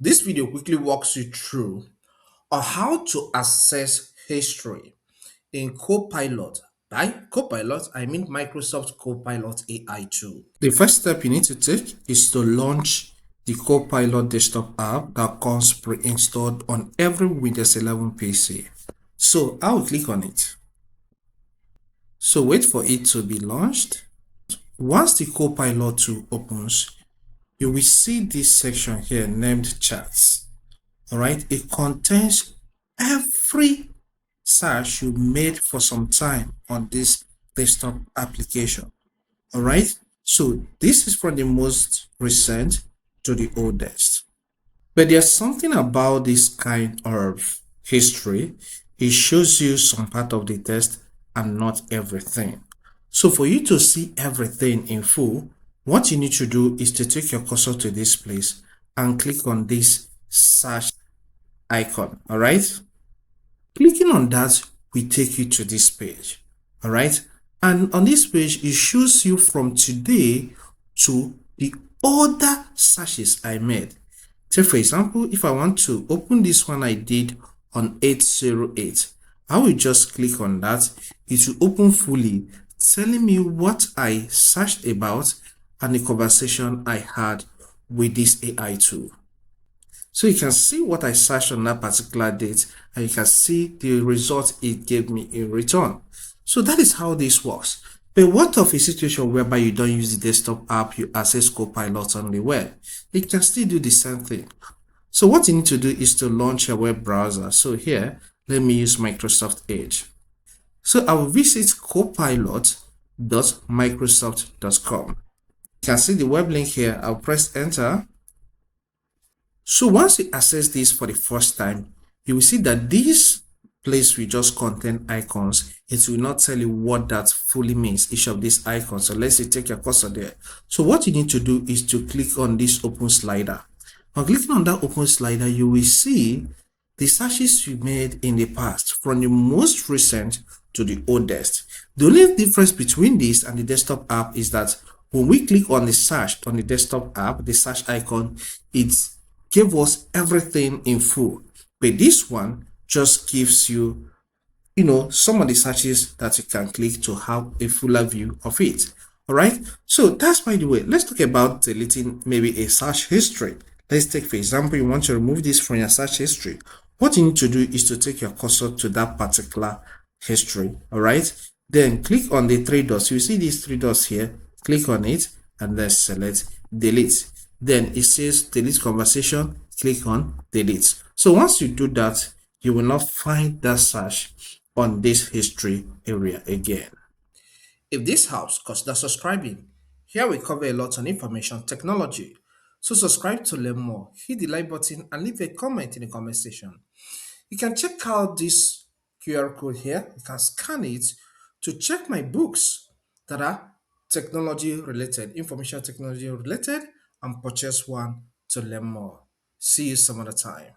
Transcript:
This video quickly walks you through on how to access history in Copilot. By Copilot, I mean Microsoft Copilot AI tool. The first step you need to take is to launch the Copilot desktop app that comes pre-installed on every Windows 11 PC. So I will click on it. So wait for it to be launched. Once the Copilot tool opens, you will see this section here named Charts. All right, it contains every search you made for some time on this desktop application. All right, so this is from the most recent to the oldest. But there's something about this kind of history. It shows you some part of the text and not everything. So for you to see everything in full, what you need to do is to take your cursor to this place and click on this search icon. All right. Clicking on that will take you to this page. All right. And on this page, it shows you from today to the other searches I made. So for example, if I want to open this one I did on 808, I will just click on that. It will open fully, telling me what I searched about and the conversation I had with this AI tool. So you can see what I searched on that particular date, and you can see the result it gave me in return. So that is how this works. But what of a situation whereby you don't use the desktop app, you access Copilot on the web? You can still do the same thing. So what you need to do is to launch your web browser. So here, let me use Microsoft Edge. So I will visit copilot.microsoft.com. You can see the web link here. I'll press enter. So once you access this for the first time, you will see that this place will just contain icons. It will not tell you what that fully means, each of these icons. So let's say take your cursor there. So what you need to do is to click on this open slider. On clicking on that open slider, you will see the searches you made in the past, from the most recent to the oldest. The only difference between this and the desktop app is that when we click on the search on the desktop app, the search icon, it gave us everything in full. But this one just gives you, some of the searches that you can click to have a fuller view of it. All right. So that's, by the way, let's talk about deleting maybe a search history. Let's take, for example, you want to remove this from your search history. What you need to do is to take your cursor to that particular history. All right. Then click on the three dots. You see these three dots here. Click on it and then select delete. Then it says delete conversation. Click on delete. So once you do that, you will not find that search on this history area again. If this helps, consider subscribing. Here we cover a lot on information technology. So subscribe to learn more, hit the like button and leave a comment in the comment section. You can check out this QR code here. You can scan it to check my books that are technology related, information technology related, and purchase one to learn more. See you some other time.